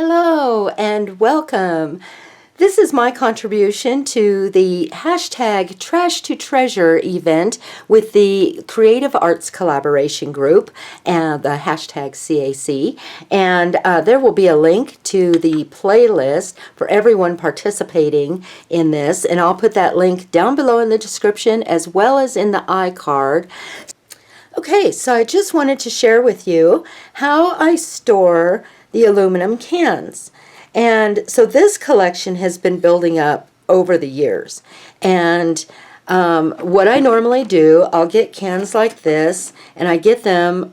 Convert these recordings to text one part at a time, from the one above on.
Hello and welcome. This is my contribution to the hashtag Trash to Treasure event with the Creative Arts Collaboration Group and the hashtag CAC. And there will be a link to the playlist for everyone participating in this. And I'll put that link down below in the description as well as in the iCard. Okay, so I just wanted to share with you how I store the aluminum cans. And so this collection has been building up over the years. And what I normally do, I'll get cans like this, and I get them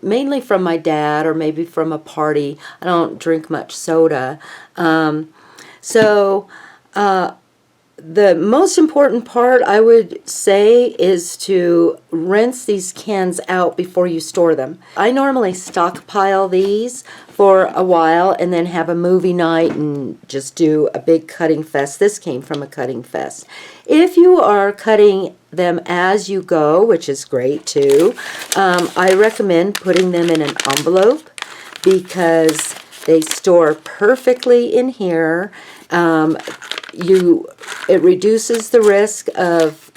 mainly from my dad or maybe from a party. I don't drink much soda. The most important part, I would say, is to rinse these cans out before you store them. I normally stockpile these for a while and then have a movie night and just do a big cutting fest. This came from a cutting fest. If you are cutting them as you go, which is great too, I recommend putting them in an envelope because they store perfectly in here. It reduces the risk of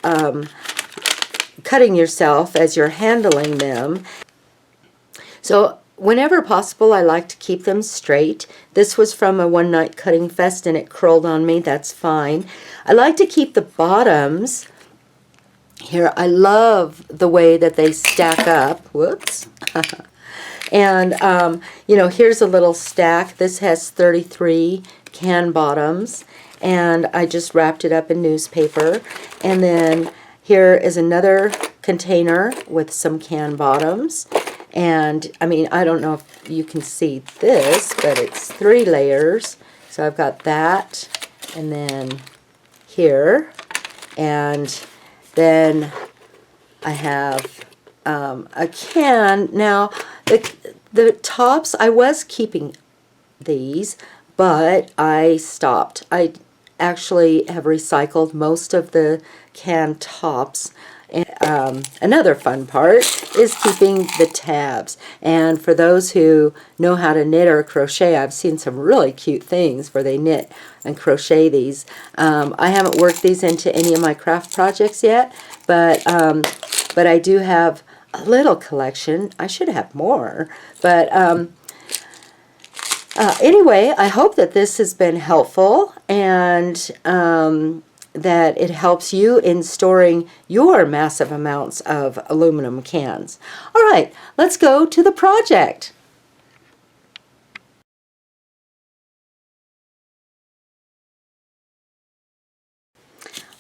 cutting yourself as you're handling them. So whenever possible, I like to keep them straight. This was from a one-night cutting fest and it curled on me. That's fine. I like to keep the bottoms here. I love the way that they stack up. Whoops. And, you know, here's a little stack. This has 33 can bottoms. And I just wrapped it up in newspaper. And then here is another container with some can bottoms. And, I mean, I don't know if you can see this, but it's 3 layers. So I've got that, and then here. And then I have a can. Now, the tops, I was keeping these, but I stopped. I actually have recycled most of the can tops. And another fun part is keeping the tabs. And for those who know how to knit or crochet, I've seen some really cute things where they knit and crochet these. I haven't worked these into any of my craft projects yet, but I do have a little collection. I should have more, but anyway, I hope that this has been helpful and that it helps you in storing your massive amounts of aluminum cans. All right, let's go to the project.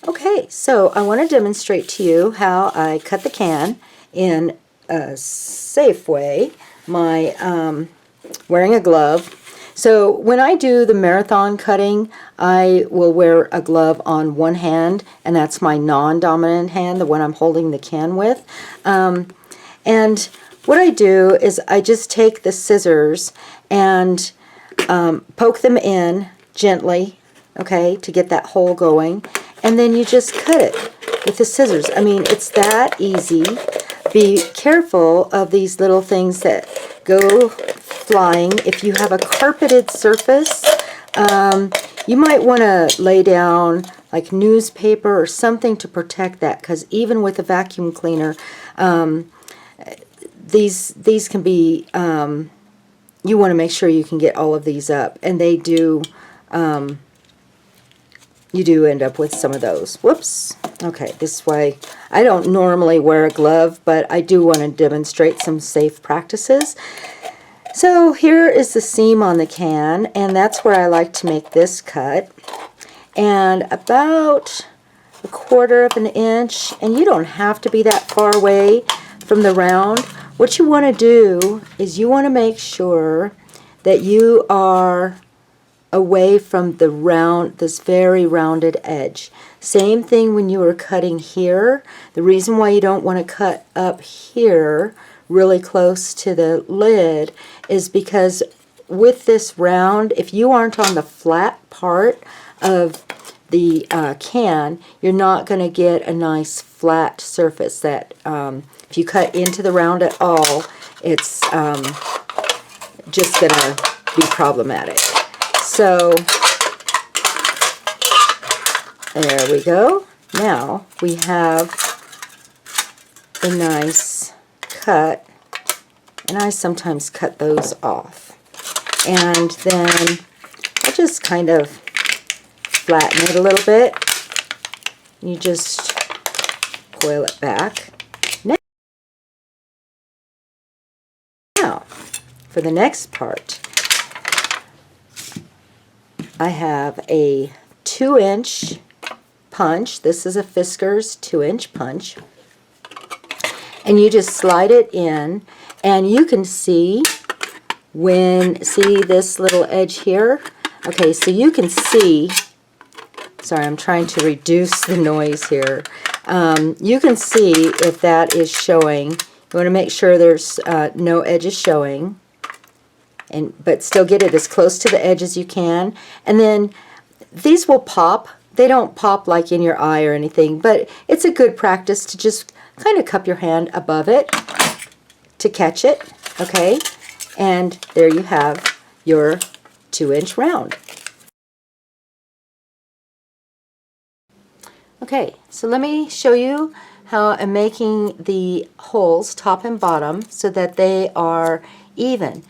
Okay, so I want to demonstrate to you how I cut the can in a safe way, wearing a glove. So when I do the marathon cutting, I will wear a glove on one hand, and that's my non-dominant hand, the one I'm holding the can with. And what I do is I just take the scissors and poke them in gently, okay, to get that hole going, and then you just cut it with the scissors. I mean, it's that easy. Be careful of these little things that go flying. If you have a carpeted surface, you might want to lay down like newspaper or something to protect that, because even with a vacuum cleaner, these can be, you want to make sure you can get all of these up, and they do, you do end up with some of those. Whoops. Okay, this way. I don't normally wear a glove, but I do want to demonstrate some safe practices. So here is the seam on the can, and that's where I like to make this cut. And about 1/4 of an inch, and you don't have to be that far away from the round. What you want to do is you want to make sure that you are away from the round, this very rounded edge. Same thing when you are cutting here. The reason why you don't want to cut up here really close to the lid is because with this round, if you aren't on the flat part of the can, you're not going to get a nice flat surface that if you cut into the round at all, it's just going to be problematic. So there we go. Now we have a nice cut, and I sometimes cut those off. And then I'll just kind of flatten it a little bit. You just coil it back. Now, for the next part, I have a 2-inch punch. This is a Fiskars 2-inch punch. And you just slide it in, and you can see see this little edge here? Okay, so you can see, sorry, I'm trying to reduce the noise here. You can see if that is showing. You want to make sure there's no edges showing, but still get it as close to the edge as you can. And then these will pop. They don't pop like in your eye or anything, but it's a good practice to just kind of cup your hand above it to catch it, okay? And there you have your 2-inch round. Okay, so let me show you how I'm making the holes top and bottom so that they are even.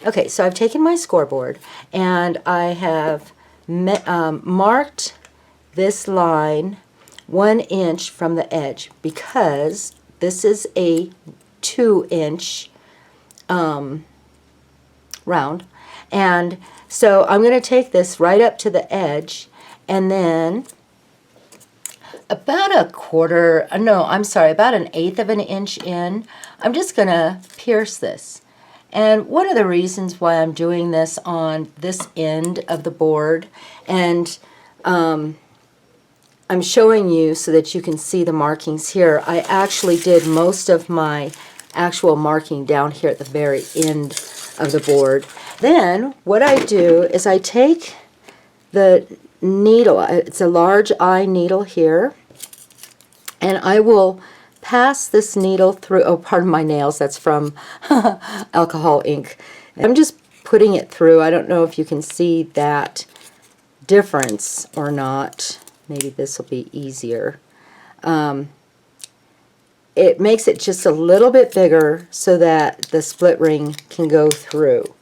Okay, so I've taken my scoreboard and I have marked this line 1 inch from the edge because this is a 2-inch round. And so I'm going to take this right up to the edge, and then about about 1/8 of an inch in, I'm just going to pierce this. And one of the reasons why I'm doing this on this end of the board, and I'm showing you so that you can see the markings here. I actually did most of my actual marking down here at the very end of the board. Then what I do is I take the needle, it's a large eye needle here, and I will pass this needle through, oh, pardon my nails, that's from alcohol ink. I'm just putting it through. I don't know if you can see that difference or not. Maybe this will be easier. It makes it just a little bit bigger so that the split ring can go through.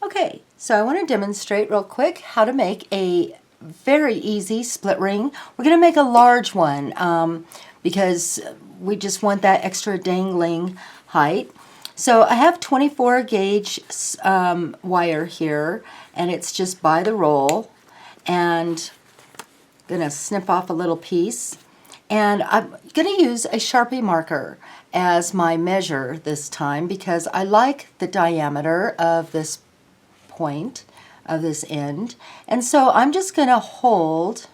Okay, so I want to demonstrate real quick how to make a very easy split ring. We're going to make a large one because we just want that extra dangling height. So I have 24 gauge wire here, and it's just by the roll, and I'm going to snip off a little piece, and I'm going to use a Sharpie marker as my measure this time because I like the diameter of this point of this end, and so I'm just going to hold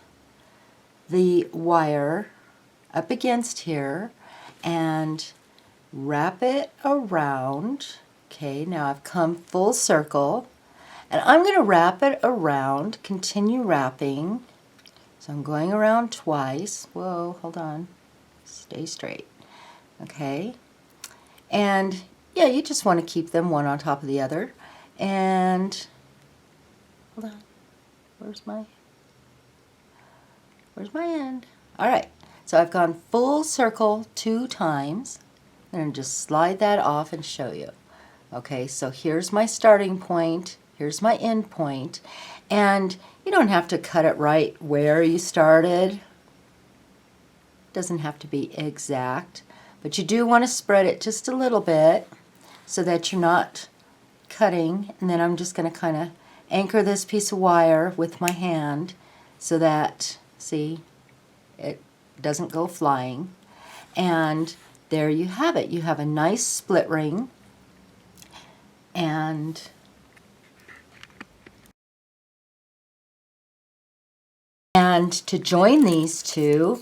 the wire up against here and wrap it around. Okay, now I've come full circle, and I'm going to wrap it around, continue wrapping. So I'm going around twice. Whoa, hold on. Stay straight. Okay. And yeah, you just want to keep them one on top of the other. And hold on. Where's my end? All right. So I've gone full circle 2 times. I'm going to just slide that off and show you. Okay, so here's my starting point. Here's my end point. And you don't have to cut it right where you started. It doesn't have to be exact, but you do want to spread it just a little bit so that you're not cutting. And then I'm just going to kind of anchor this piece of wire with my hand so that, see, it doesn't go flying. And there you have it. You have a nice split ring. And to join these two,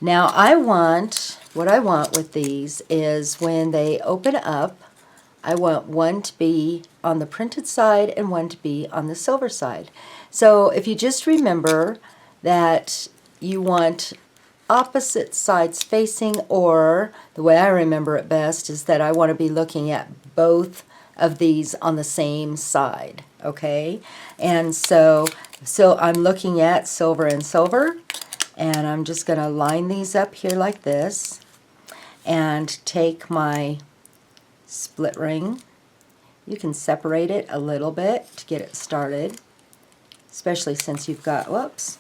now what I want with these is when they open up, I want one to be on the printed side and one to be on the silver side. So if you just remember that you want opposite sides facing, or the way I remember it best is that I want to be looking at both of these on the same side, okay? And so I'm looking at silver and silver, and I'm just going to line these up here like this, and take my split ring. You can separate it a little bit to get it started, especially since you've got, whoops,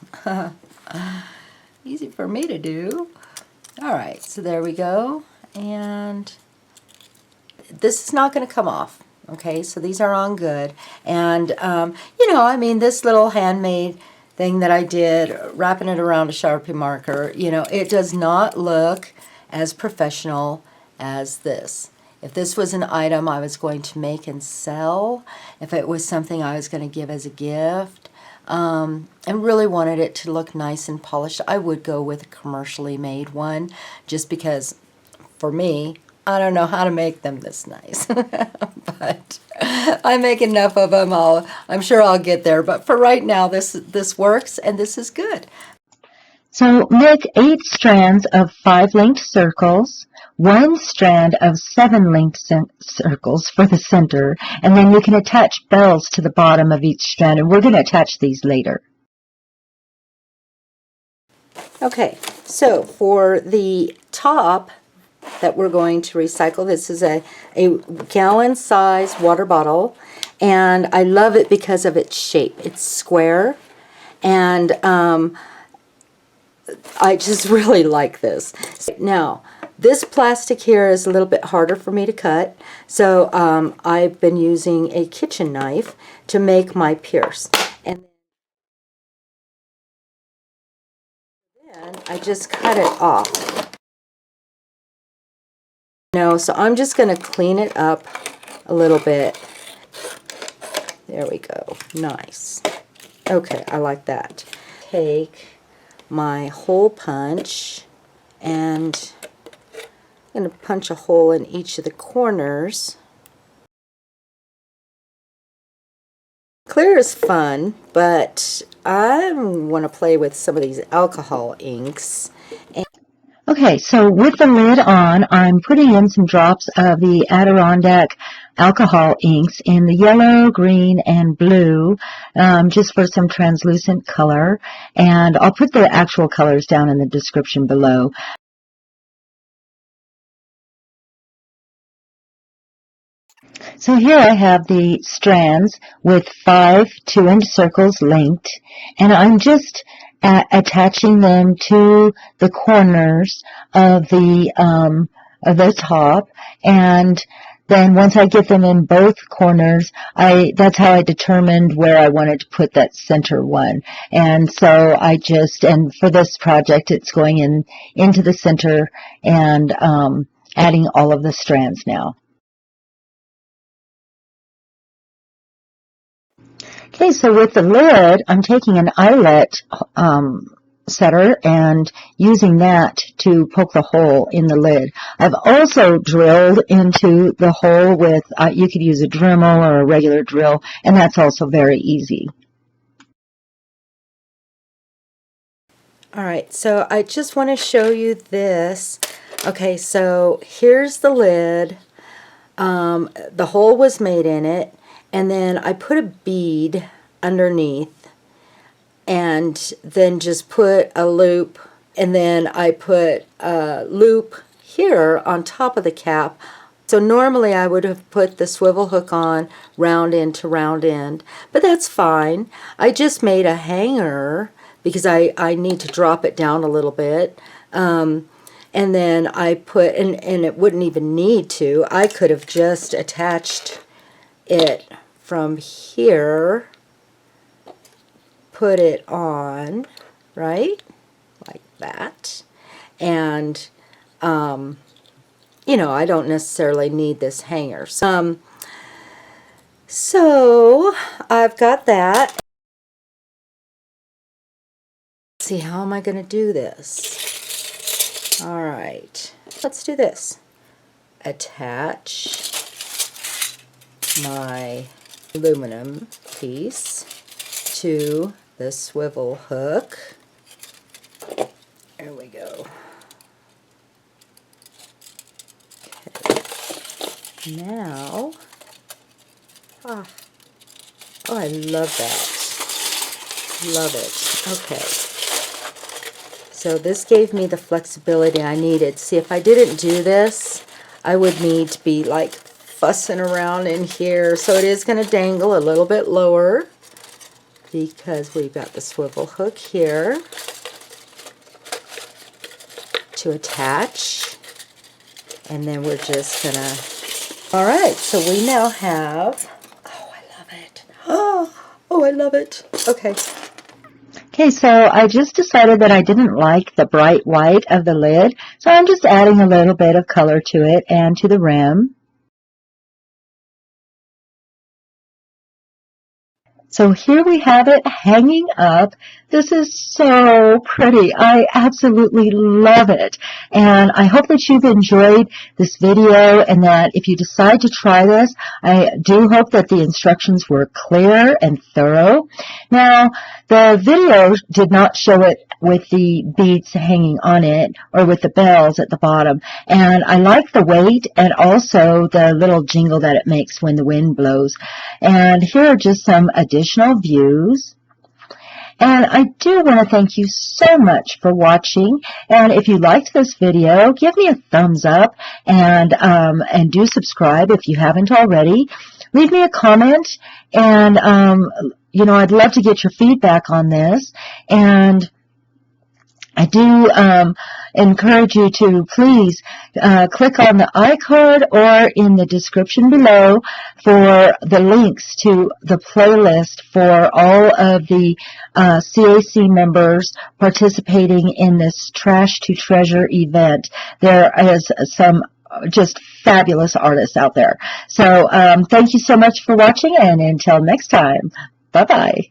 easy for me to do. All right, so there we go, and this is not going to come off, okay? So these are on good, and you know, I mean, this little handmade thing that I did, wrapping it around a Sharpie marker, you know, it does not look as professional as this. If this was an item I was going to make and sell, if it was something I was going to give as a gift, and really wanted it to look nice and polished, I would go with a commercially made one, just because for me, I don't know how to make them this nice. But I make enough of them, I'm sure I'll get there. But for right now, this works, and this is good. So make 8 strands of 5 linked circles, 1 strand of 7 linked circles for the center, and then you can attach bells to the bottom of each strand, and we're going to attach these later. Okay, so for the top that we're going to recycle, this is a gallon size water bottle, and I love it because of its shape. It's square, and I just really like this. Now, this plastic here is a little bit harder for me to cut, so I've been using a kitchen knife to make my pierce. And then I just cut it off. So I'm just going to clean it up a little bit. There we go. Nice. Okay, I like that. Take my hole punch, and I'm going to punch a hole in each of the corners. Clear is fun, but I want to play with some of these alcohol inks. Okay, so with the lid on, I'm putting in some drops of the Adirondack Alcohol Inks in the yellow, green, and blue, just for some translucent color. And I'll put the actual colors down in the description below. So here I have the strands with 5 2-inch circles linked, and I'm just attaching them to the corners of the top, and then once I get them in both corners, that's how I determined where I wanted to put that center one. And so and for this project, it's going into the center and adding all of the strands now. Okay, so with the lid, I'm taking an eyelet setter and using that to poke the hole in the lid. I've also drilled into the hole with, you could use a Dremel or a regular drill, and that's also very easy. All right, so I just want to show you this. Okay, so here's the lid. The hole was made in it, and then I put a bead underneath, and then just put a loop, and then I put a loop here on top of the cap. So normally I would have put the swivel hook on round end to round end, but that's fine. I just made a hanger because I need to drop it down a little bit. And then I put, and it wouldn't even need to, I could have just attached it from here, put it on, right, like that, and you know, I don't necessarily need this hanger. So I've got that. Let's see, how am I going to do this? All right, let's do this. Attach my aluminum piece to the swivel hook. There we go. Okay. Now Oh, oh, I love that. Love it. Okay. So this gave me the flexibility I needed. See, if I didn't do this, I would need to be like fussing around in here. So it is going to dangle a little bit lower because we've got the swivel hook here to attach. And then we're just going to... All right, so we now have... Oh, I love it. Oh, I love it. Okay. Okay, so I just decided that I didn't like the bright white of the lid, so I'm just adding a little bit of color to it and to the rim. So here we have it hanging up. This is so pretty. I absolutely love it. And I hope that you've enjoyed this video and that if you decide to try this, I do hope that the instructions were clear and thorough. Now, the video did not show it with the beads hanging on it or with the bells at the bottom. And I like the weight and also the little jingle that it makes when the wind blows. And here are just some additional views. And I do want to thank you so much for watching. And if you liked this video, give me a thumbs up and do subscribe if you haven't already. Leave me a comment, and I'd love to get your feedback on this. And I do encourage you to please click on the iCard or in the description below for the links to the playlist for all of the CAC members participating in this Trash to Treasure event. There is some just fabulous artists out there. So thank you so much for watching, and until next time, bye-bye.